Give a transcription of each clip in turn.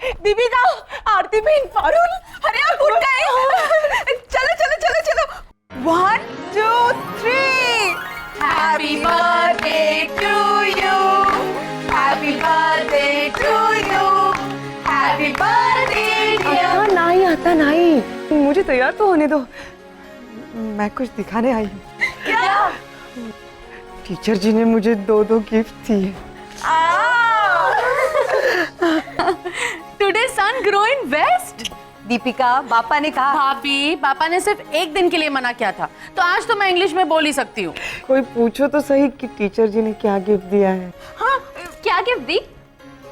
दीपिका, आरती बहन, पारुल, अरे यार उठ गए। चलो चलो चलो चलो, 1 2 3। Happy birthday to you, happy birthday to you, happy birthday dear. नहीं आता नहीं, मुझे तैयार तो होने दो, मैं कुछ दिखाने आई हूँ। क्या? टीचर जी ने मुझे 2 गिफ्ट दिए। Today son grow in west. Deepika, पापा ने कहा। भाभी, पापा ने सिर्फ एक दिन के लिए मना किया था, तो आज तो मैं इंग्लिश में बोल ही सकती हूँ। कोई पूछो तो सही कि टीचर जी ने क्या गिफ्ट दिया है। हाँ, क्या गिफ्ट दी?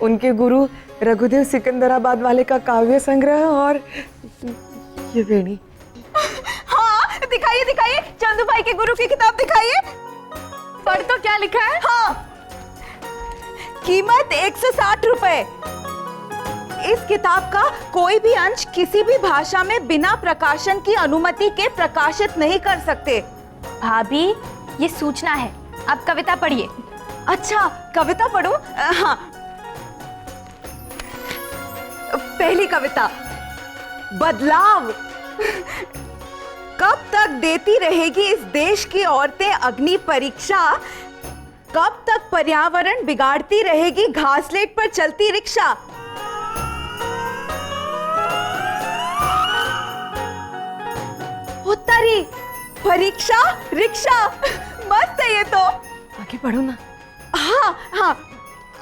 उनके गुरु रघुदेव सिकंदराबाद वाले का काव्य संग्रह और ये वेणी। हाँ, दिखाइए दिखाइए, चंदू भाई के गुरु की किताब दिखाइए। पर तो क्या लिखा है? हाँ, कीमत 160 रुपए। इस किताब का कोई भी अंश किसी भी भाषा में बिना प्रकाशन की अनुमति के प्रकाशित नहीं कर सकते। भाभी, ये सूचना है, आप कविता पढ़िए। अच्छा, कविता पढ़ूं? हाँ, पहली कविता, बदलाव। कब तक देती रहेगी इस देश की औरतें अग्नि परीक्षा? कब तक पर्यावरण बिगाड़ती रहेगी घासलेट पर चलती रिक्शा? उत्तरी, परीक्षा, रिक्शा। मस्त है ये तो। आगे पढ़ो ना। हाँ हाँ,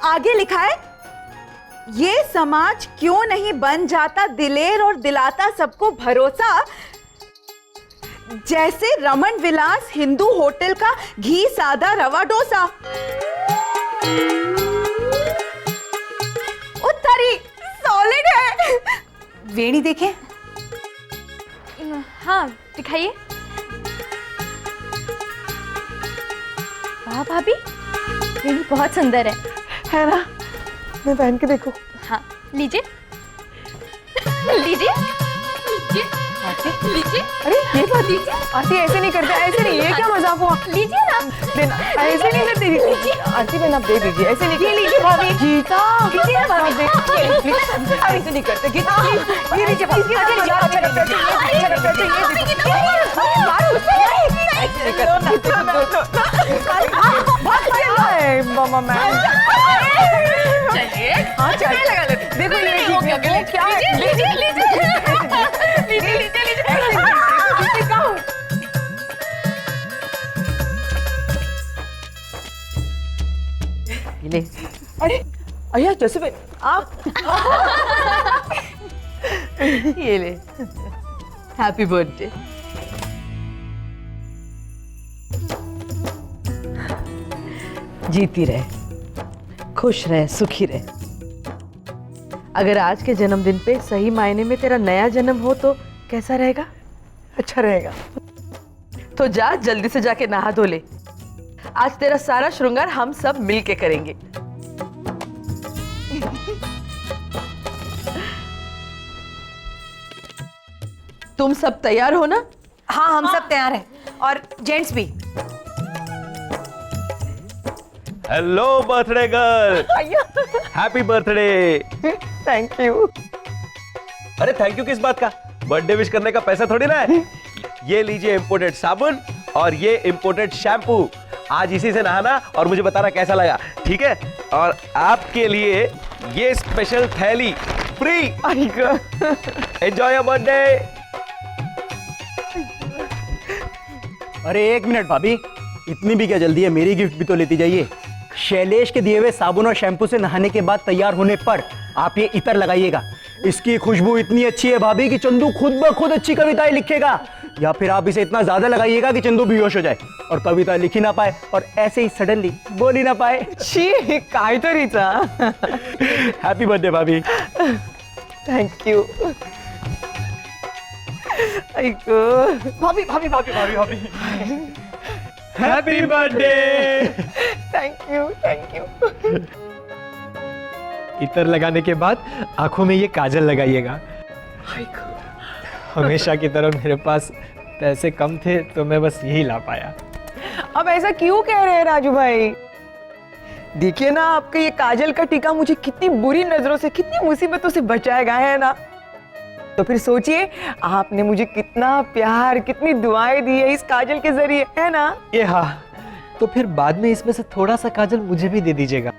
आगे लिखा है, ये समाज क्यों नहीं बन जाता दिलेर और दिलाता सबको भरोसा, जैसे रमन विलास हिंदू होटल का घी सादा रवा डोसा। उत्तरी, सॉलिड है। वेणी देखें। हाँ, दिखाइए। वाह भाभी, ये बहुत सुंदर है ना? मैं पहन के देखो। हाँ, लीजिए लीजिए लीजिए। अरे ये बात लीजिए। आरती ऐसे नहीं करते, ऐसे नहीं, ये क्या मजाक हुआ? लीजिए ना। देना, ऐसे नहीं करती। आरती बहन आप दे दीजिए, ऐसे नहीं। ये लीजिए भाभी। गीता, लीजिए ना भाभी। प्लीज, ऐसे नहीं करते। गीता प्लीज, ये लीजिए भाभी। अच्छा लगता है, ये अच्छा लगता है, ये दीजिए। मारो उससे। ऐसे नहीं करते। मामा मैम। चलिए, हाँ चलिए, लगा ले। देखो ये हो गया गले। क्या है? लीजिए लीजिए ले। अरे अय्या जोसेफ, आप ये ले। Happy birthday. जीती रहे, खुश रहे, सुखी रहे। अगर आज के जन्मदिन पे सही मायने में तेरा नया जन्म हो तो कैसा रहेगा? अच्छा रहेगा। तो जा, जल्दी से जाके नहा धो ले। आज तेरा सारा श्रृंगार हम सब मिल के करेंगे। तुम सब तैयार हो ना? हाँ, हम सब तैयार हैं, और जेंट्स भी। Hello birthday girl, happy birthday. Thank you. अरे थैंक यू किस बात का? बर्थडे विश करने का पैसा थोड़ी ना है। ये लीजिए इंपोर्टेड साबुन और ये इंपोर्टेड शैम्पू। आज इसी से नहाना और मुझे बताना कैसा लगा, ठीक है? और आपके लिए ये स्पेशल थैली फ्री। Enjoy your birthday. अरे एक मिनट भाभी, इतनी भी क्या जल्दी है? मेरी गिफ्ट भी तो लेती जाइए। शैलेश के दिए हुए साबुन और शैम्पू से नहाने के बाद तैयार होने पर आप ये इतर लगाइएगा। इसकी खुशबू इतनी अच्छी है भाभी कि चंदू खुद ब खुद अच्छी कविताएं लिखेगा, या फिर आप इसे इतना ज्यादा लगाइएगा कि चंदू बेहोश हो जाए और कविता लिख ही ना पाए और ऐसे ही सडनली बोल ही ना पाए। छी, काय तरीचा। हैप्पी बर्थडे भाभी। Thank you. भाभी भाभी भाभी भाभी भाभी happy birthday. Thank you, thank you. इतर लगाने के बाद आंखों में ये काजल लगाइएगा। हमेशा की तरह मेरे पास पैसे कम थे तो मैं बस यही ला पाया। अब ऐसा क्यों कह रहे हैं राजू भाई? देखिए ना, आपका ये काजल का टीका मुझे कितनी बुरी नजरों से, कितनी मुसीबतों से बचाएगा, है ना? तो फिर सोचिए, आपने मुझे कितना प्यार, कितनी दुआएं दी है इस काजल के जरिए, है ना? ये हाँ, तो फिर बाद में इसमें से थोड़ा सा काजल मुझे भी दे दीजिएगा।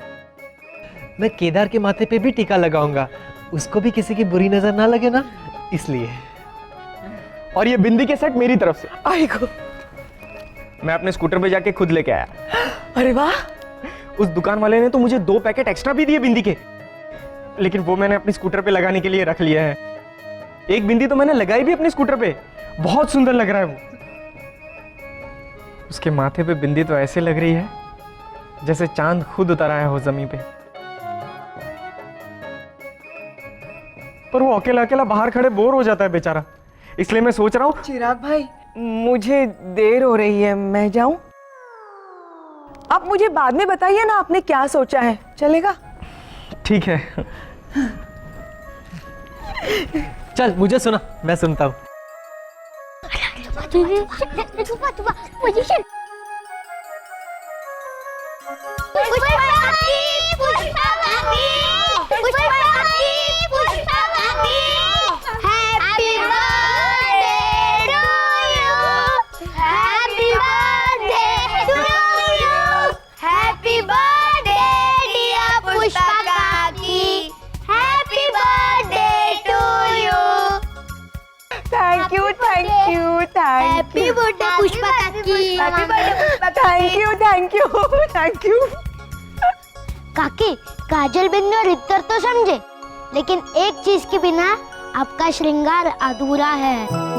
मैं केदार के माथे पे भी टीका लगाऊंगा, उसको भी किसी की बुरी नजर ना लगे ना, इसलिए। और ये बिंदी के सेट मेरी तरफ से, आई गो, मैं अपने स्कूटर पे जाके खुद लेके आया। अरे वाह, उस दुकान वाले ने तो मुझे 2 पैकेट एक्स्ट्रा भी दिए बिंदी के, लेकिन वो मैंने अपनी स्कूटर पे लगाने के लिए रख लिया है। एक बिंदी तो मैंने लगाई भी अपने स्कूटर पे, बहुत सुंदर लग रहा है वो। उसके माथे पे बिंदी तो ऐसे लग रही है जैसे चांद खुद उतर आया हो जमीन पे। पर वो अकेला अकेला बाहर खड़े बोर हो जाता है बेचारा, इसलिए मैं सोच रहा हूँ। चिराग भाई, मुझे देर हो रही है, मैं जाऊं? आप मुझे बाद में बताइए ना, आपने क्या सोचा है, चलेगा? ठीक है। चल मुझे सुना, मैं सुनता हूँ। Position thank you, thank you, thank you, Pushpa काकी। Happy birthday Pushpa, thank you, thank you, thank you. काकी, काजल बिंदी और इत्तर तो समझे, लेकिन एक चीज के बिना आपका श्रृंगार अधूरा है।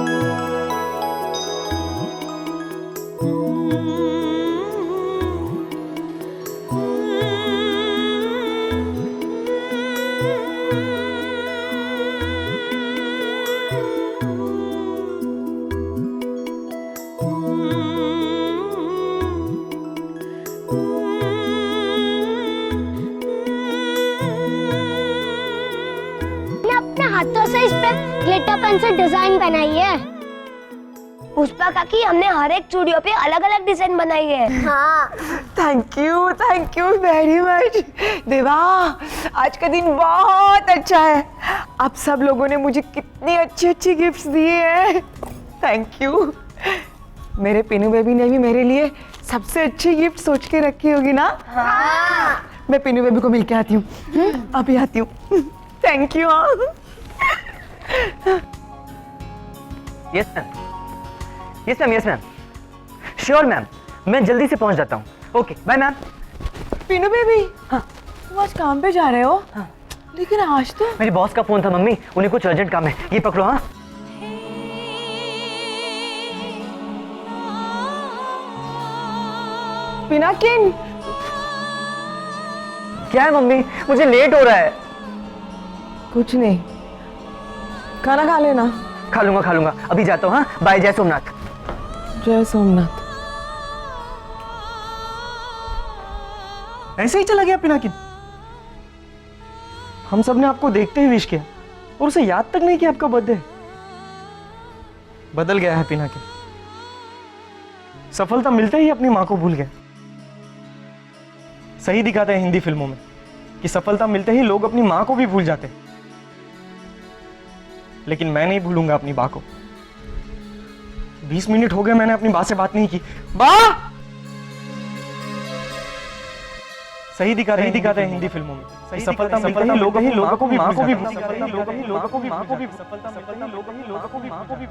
अपने हाथों से इस पे ग्लिटर पेन से डिजाइन बनाई है। पुष्पा काकी, हमने हर एक चूड़ियों पे अलग अलग डिजाइन बनाई है। हाँ, थैंक यू वेरी मच। देवा, आज का दिन बहुत अच्छा है। आप सब लोगों ने मुझे कितनी अच्छी अच्छी गिफ्ट्स दिए हैं, थैंक यू। मेरे पिनू बेबी ने भी मेरे लिए सबसे अच्छी गिफ्ट सोच के रखी होगी ना? हाँ। मैं पिनू बेबी को मिल के आती हूँ, अभी आती हूँ। Thank you. Yes ma'am, yes ma'am, yes ma'am, sure ma'am, मैं जल्दी से पहुंच जाता हूँ। Okay bye ma'am. Pinu baby, हाँ, तुम आज काम पे जा रहे हो? हाँ। लेकिन आज तो मेरे बॉस का फोन था मम्मी, उन्हें कुछ अर्जेंट काम है, ये पकड़ो। हाँ, पिनाकिन, क्या है मम्मी, मुझे लेट हो रहा है। कुछ नहीं, खाना खा लेना। खा लूंगा, अभी जाता हूँ। हाँ, बाय, जय सोमनाथ। जय सोमनाथ। ऐसे ही चला गया पिनाकिन। हम सब ने आपको देखते ही विश किया और उसे याद तक नहीं किया आपका बर्थडे। बदल गया है पिनाकिन, सफलता मिलते ही अपनी मां को भूल गया। सही दिखाते हैं हिंदी फिल्मों में कि सफलता मिलते ही लोग अपनी मां को भी भूल जाते, लेकिन मैं नहीं भूलूंगा अपनी बा को। 20 मिनट हो गए मैंने अपनी बा से बात नहीं की। बा, सही दिखाते हैं हिंदी फिल्मों में सफलता मिलते ही लोग अपनी लोगों को भी मां को भी भूल जाते हैं। लोग अपनी लोगों को भी मां को भी सफलता मिलते ही लोग अपनी लोगों को भी मां को भी।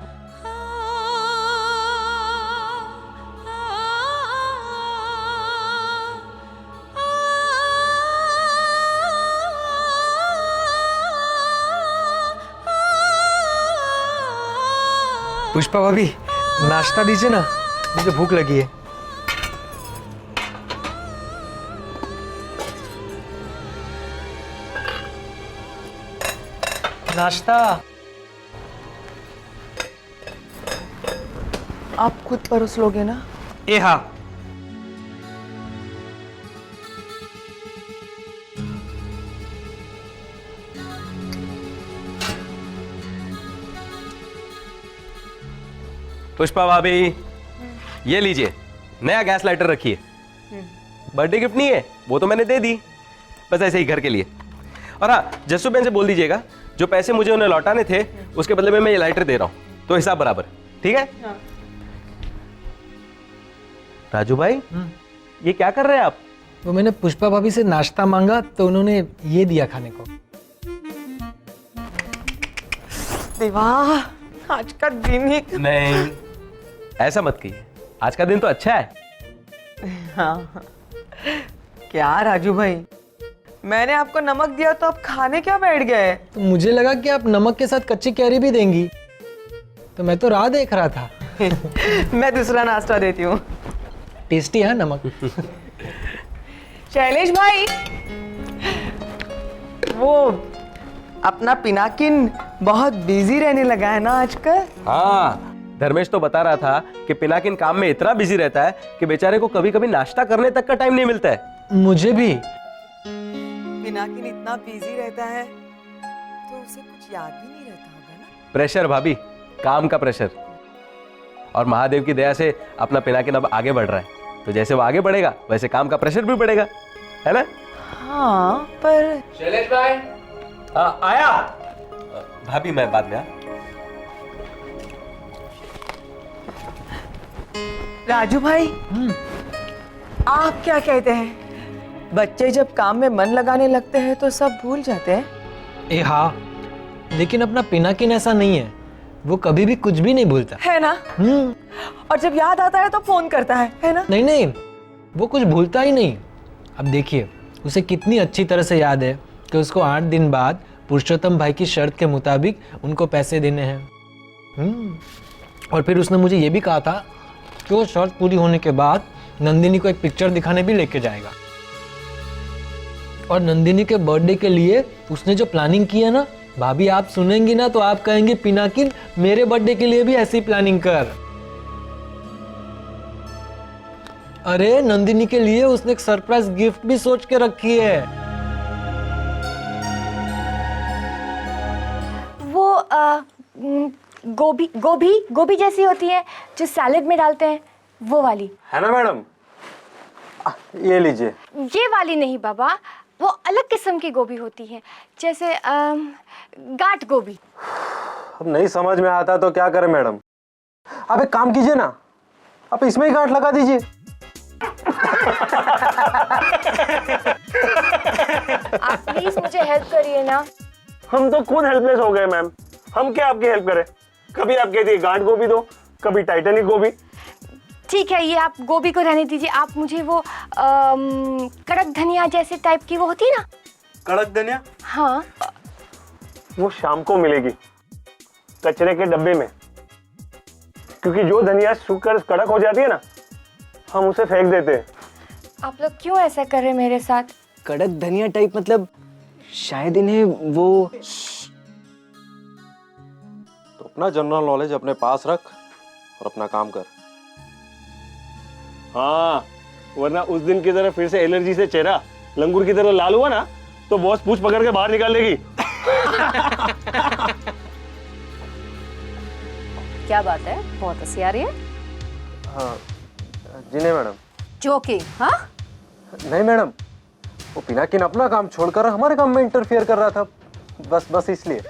पुष्पा भाभी, नाश्ता दीजिए ना, मुझे भूख लगी है। नाश्ता। आप खुद परोस लोगे ना? ए हाँ। पुष्पा भाभी, ये लीजिए, नया गैस लाइटर रखिए। बर्थडे गिफ्ट नहीं है, वो तो मैंने दे दी, बस ऐसे ही घर के लिए। और हाँ, जस्सू बहन से बोल दीजिएगा जो पैसे मुझे उन्हें लौटाने थे उसके बदले में मैं ये लाइटर दे रहा हूँ, तो हिसाब बराबर, ठीक है? हाँ। राजू भाई, ये क्या कर रहे हैं आप? वो मैंने पुष्पा भाभी से नाश्ता मांगा तो उन्होंने ये दिया खाने को। देवा, आज का दिन ही नहीं, ऐसा मत कहिए, आज का दिन तो अच्छा है। हाँ। क्या राजू भाई, मैंने आपको नमक दिया तो आप खाने क्या बैठ गए? तो मुझे लगा कि आप नमक के साथ कच्ची कैरी भी देंगी, तो मैं तो राह देख रहा था। मैं दूसरा नाश्ता देती हूँ। टेस्टी है नमक। शैलेश भाई, वो अपना पिनाकिन बहुत बिजी रहने लगा है ना आजकल। हाँ, धर्मेश तो बता रहा था कि पिनाकिन काम में इतना बिजी रहता है कि बेचारे को कभी कभी नाश्ता करने तक का टाइम नहीं मिलता है। मुझे भी। पिनाकिन इतना बिजी रहता है तो उसे कुछ याद भी नहीं रहता होगा ना। प्रेशर भाभी, काम का प्रेशर। और महादेव की दया से अपना पिनाकिन अब आगे बढ़ रहा है, तो जैसे वो आगे बढ़ेगा वैसे काम का प्रेशर भी बढ़ेगा, है ना? हाँ, पर शैलेश भाई, हाँ आया। भाभी मैं बाद में। राजू भाई, आप क्या कहते हैं? बच्चे जब काम में मन लगाने लगते हैं तो सब भूल जाते हैं। ए हाँ, लेकिन अपना पिनाकिन ऐसा नहीं है, वो कभी भी कुछ भी नहीं भूलता है ना? और जब याद आता है तो फोन करता है ना? नहीं नहीं, वो कुछ भूलता ही नहीं। अब देखिए, उसे कितनी अच्छी तरह से याद है कि उसको 8 दिन बाद पुरुषोत्तम भाई की शर्त के मुताबिक उनको पैसे देने हैं। और फिर उसने मुझे ये भी कहा था कि वो शर्त पूरी होने के बाद नंदिनी को एक पिक्चर दिखाने भी लेके जाएगा। और नंदिनी के बर्थडे के लिए उसने जो प्लानिंग की है ना, भाभी आप सुनेंगी ना तो आप कहेंगे पिनाकिन मेरे बर्थडे के लिए भी ऐसी प्लानिंग कर। अरे नंदिनी के लिए उसने एक सरप्राइज गिफ्ट भी सोच के रखी है। वो गोभी गोभी गोभी जैसी होती है जो सैलेड में डालते हैं, वो वाली है ना मैडम? ये लीजिए। ये वाली नहीं बाबा, वो अलग किस्म की गोभी होती है, जैसे गांठ गोभी। अब नहीं समझ में आता तो क्या करें मैडम? आप एक काम कीजिए ना, आप इसमें ही गांठ लगा दीजिए। आप प्लीज मुझे हेल्प करिए ना। हम तो खुद हेल्पलेस हो गए मैम, हम क्या आपकी हेल्प करें? कभी आप कहती है गांठ गोभी दो, कभी टाइटैनिक गोभी। ठीक है, ये आप गोभी को रहने दीजिए। आप मुझे वो कड़क धनिया जैसे टाइप की वो होती है ना। कड़क धनिया? हाँ, वो शाम को मिलेगी कचरे के डब्बे में, क्योंकि जो धनिया सूखकर कड़क हो जाती है ना, हम उसे फेंक देते हैं। आप लोग क्यों ऐसा कर रहे हैं मेरे साथ? कड़क धनिया टाइप मतलब शायद इन्हें वो। तो अपना जनरल नॉलेज अपने पास रख और अपना काम कर। हाँ, वरना उस दिन की तरह फिर से एलर्जी से चेहरा लंगूर की तरह लाल हुआ ना तो बॉस पूछ पकड़ के बाहर निकाल देगी। क्या बात है, बहुत हंसी आ रही है। हाँ जी नहीं मैडम। जोकिंग? हाँ, नहीं मैडम, वो पिनाकिन अपना काम छोड़कर हमारे काम में इंटरफियर कर रहा था, बस इसलिए।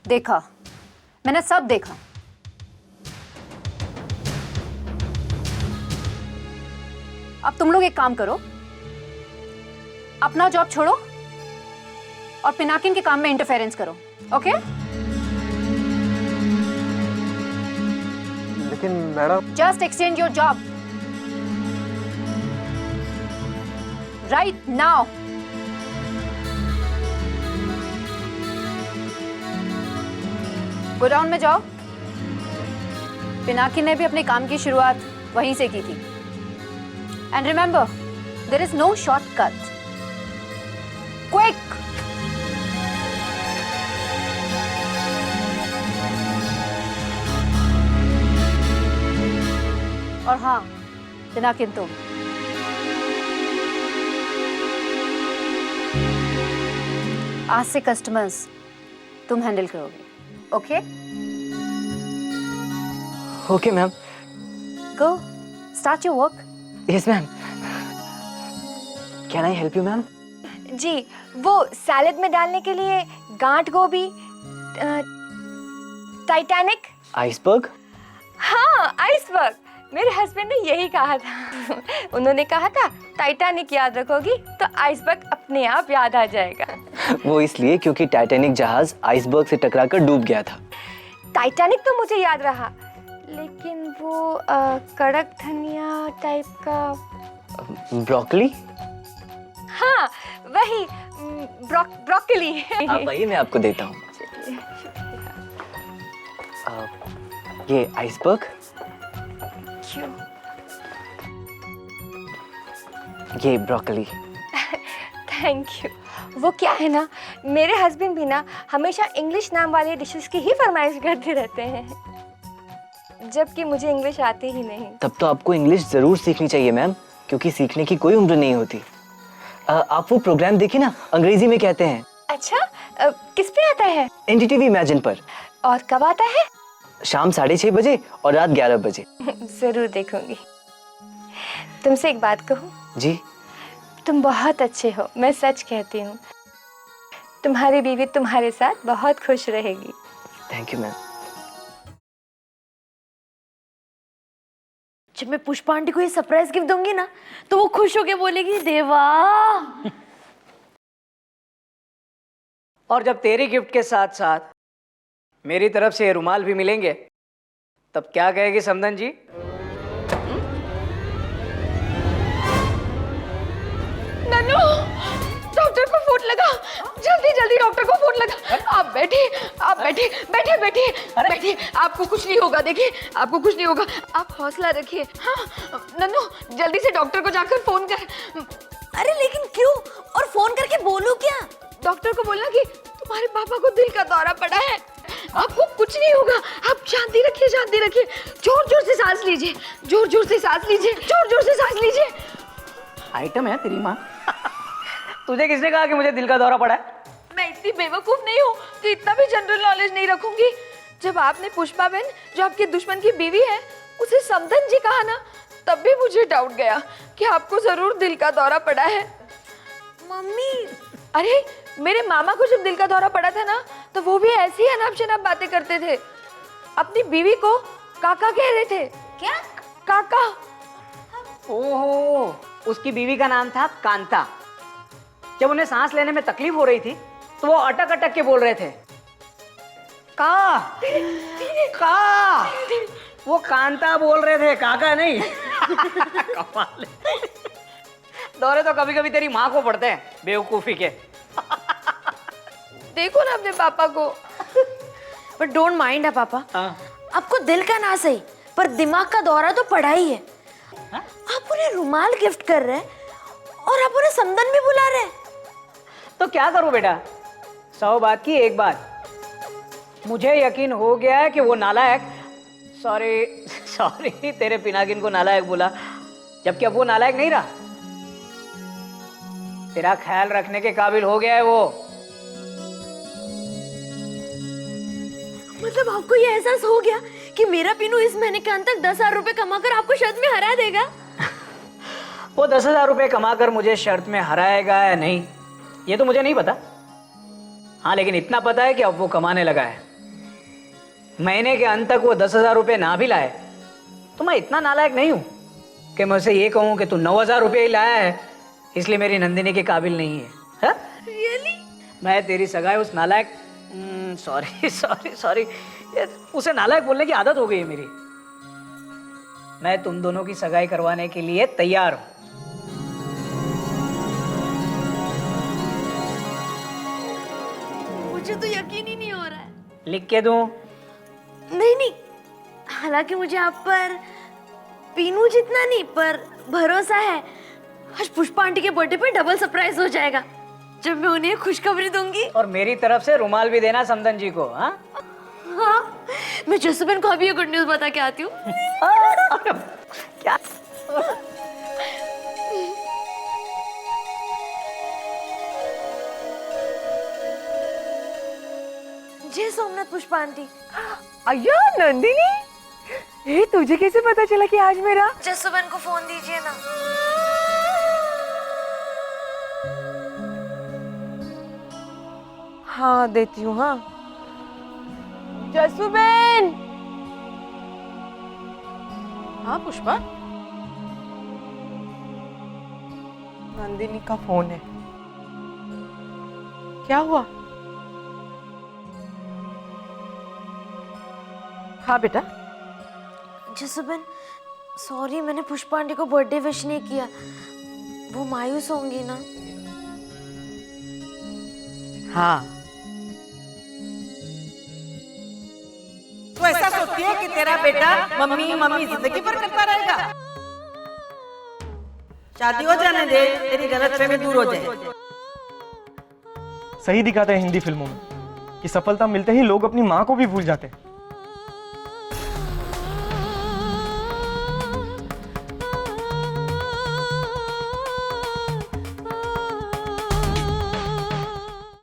देखा, मैंने सब देखा। अब तुम लोग एक काम करो, अपना जॉब छोड़ो और पिनाकिन के काम में इंटरफेरेंस करो, ओके? लेकिन madam. Just exchange your job right now. Godown में जाओ। पिनाकिन ने भी अपने काम की शुरुआत वहीं से की थी। And remember, there is no shortcut. Quick! और हाँ पिनाकिन, तुम आज से कस्टमर्स तुम हैंडल करोगे, okay? Okay ma'am, go. Start your work. Yes ma'am. Can I help you ma'am? जी, वो सैलेड में डालने के लिए गांठ गोभी, टाइटैनिक। आइसबर्ग? हाँ, आइसबर्ग। मेरे हस्बैंड ने यही कहा था। उन्होंने कहा था टाइटैनिक याद रखोगी तो आइसबर्ग अपने आप याद आ जाएगा। वो इसलिए क्योंकि टाइटैनिक जहाज आइसबर्ग से टकराकर डूब गया था। टाइटैनिक तो मुझे याद रहा, लेकिन वो कड़क धनिया टाइप का। ब्रोकली? हाँ, वही ब्रोकली। आप आइए, मैं आपको देता हूँ। ये आइसबर्ग, क्यों? ये ब्रोकली। Thank you. वो क्या है ना, मेरे हस्बैंड भी ना हमेशा इंग्लिश नाम वाले डिशेस की ही फरमाइश करते रहते हैं, जबकि मुझे इंग्लिश आती ही नहीं। तब तो आपको इंग्लिश जरूर सीखनी चाहिए मैम, क्योंकि सीखने की कोई उम्र नहीं होती। आप वो प्रोग्राम देखिए ना, अंग्रेजी में कहते हैं। अच्छा, किस पे आता है? एनडीटीवी इमेजिन पर। और कब आता है? शाम 6:30 बजे और रात 11 बजे। जरूर देखूंगी। तुमसे एक बात कहूँ? जी। तुम बहुत अच्छे हो, मैं सच कहती हूँ। तुम्हारी बीवी तुम्हारे साथ बहुत खुश रहेगी। Thank you ma'am. जब मैं पुष्पा आंटी को ये सरप्राइज गिफ्ट दूंगी ना, तो वो खुश होके बोलेगी देवा। और जब तेरी गिफ्ट के साथ साथ मेरी तरफ से रुमाल भी मिलेंगे, तब क्या कहेगी समदन जी? नन्नू, डॉक्टर को फोन लगा, जल्दी जल्दी डॉक्टर को फोन लगा। आप बैठिए, बैठिए बैठिए, आपको कुछ नहीं होगा। देखिए, आपको कुछ नहीं होगा, आप हौसला रखिए। हाँ नन्नू, जल्दी से डॉक्टर को जाकर फोन कर। अरे लेकिन क्यों? और फोन करके बोलूं क्या? डॉक्टर को बोलना कि तुम्हारे पापा को दिल का दौरा पड़ा है, आपको कुछ नहीं होगा। आप शांति रखिए, शांति रखिए। जोर जोर से सांस लीजिए, जोर जोर से सांस लीजिए, जोर जोर से सांस लीजिए। आइटम है तेरी माँ। तुझे किसने कहा कि मुझे दिल का दौरा पड़ा है? मैं इतनी बेवकूफ नहीं हूँ कि इतना भी जनरल नॉलेज नहीं रखूंगी। जब आपने पुष्पा बहन, जो आपके दुश्मन की बीवी है, उसे समधन जी कहा ना, तब भी मुझे डाउट गया कि आपको जरूर दिल का दौरा पड़ा है। मम्मी, अरे मेरे मामा को जब दिल का दौरा पड़ा था ना, तो वो भी ऐसी अनाप शनाप बातें करते थे। अपनी बीवी को काका कह रहे थे। क्या? काका। ओहो, उसकी बीवी का नाम था कांता। जब उन्हें सांस लेने में तकलीफ हो रही थी, तो वो अटक अटक के बोल रहे थे का का। वो कांता बोल रहे थे, काका नहीं। कमाल है। दौरे तो कभी कभी तेरी माँ को पड़ते हैं, बेवकूफी के। देखो ना अपने पापा को। बट डोंट माइंड है पापा। आपको दिल का ना सही, पर दिमाग का दौरा तो पड़ा ही है। आप उन्हें रुमाल गिफ्ट कर रहे हैं और आप उन्हें समधन भी बुला रहे हैं। तो क्या करूं बेटा, 100 बात की एक बात। मुझे यकीन हो गया है कि वो नालायक, सॉरी तेरे पिनाकिन को नालायक बोला, जबकि अब वो नालायक नहीं रहा। तेरा ख्याल रखने के काबिल हो गया है वो। मतलब आपको ये एहसास हो गया कि मेरा पीनू इस महीने के अंत तक 10,000 रुपए कमाकर आपको शर्त में हरा देगा? वो 10,000 रुपए कमाकर मुझे शर्त में हराएगा या नहीं, ये तो मुझे नहीं पता। हाँ, लेकिन इतना पता है कि अब वो कमाने लगा है। महीने के अंत तक वो 10,000 रुपये ना भी लाए तो मैं इतना नालायक नहीं हूं कि मैं उसे ये कहूं कि तू 9,000 रुपये ही लाया है, इसलिए मेरी नंदिनी के काबिल नहीं है। रियली? मैं तेरी सगाई उस नालायक, सॉरी, उसे नालायक बोलने की आदत हो गई है मेरी। मैं तुम दोनों की सगाई करवाने के लिए तैयार हूं। मुझे तो यकीन ही नहीं हो रहा है। लिख के दूं? नहीं, हालांकि मुझे आप पर पीनू जितना नहीं, पर भरोसा है। आज पुष्पा आंटी के बर्थडे पे डबल सरप्राइज हो जाएगा जब मैं उन्हें खुशखबरी दूंगी। और मेरी तरफ से रुमाल भी देना समधन जी को। हाँ, मैं जसुबेन को अभी ये गुड न्यूज बता के आती हूँ। क्या? जय सोमनाथ पुष्पा आंटी। अय्या नंदिनी, तुझे कैसे पता चला कि आज मेरा? जसुबन को फोन दीजिए ना। हाँ देती हूँ। हाँ जसुबेन। हाँ पुष्पा, नंदिनी का फोन है। क्या हुआ? हाँ बेटा। जसुबन सॉरी, मैंने पुष्पा आंटी को बर्थडे विश नहीं किया। वो मायूस होंगी ना। हाँ, तू ऐसा सोचती है कि तेरा बेटा मम्मी मम्मी जिंदगी भर करता रहेगा? शादी हो जाने दे, तेरी गलतफहमी दूर हो जाए। सही दिखाते हैं हिंदी फिल्मों में कि सफलता मिलते ही लोग अपनी माँ को भी भूल जाते हैं।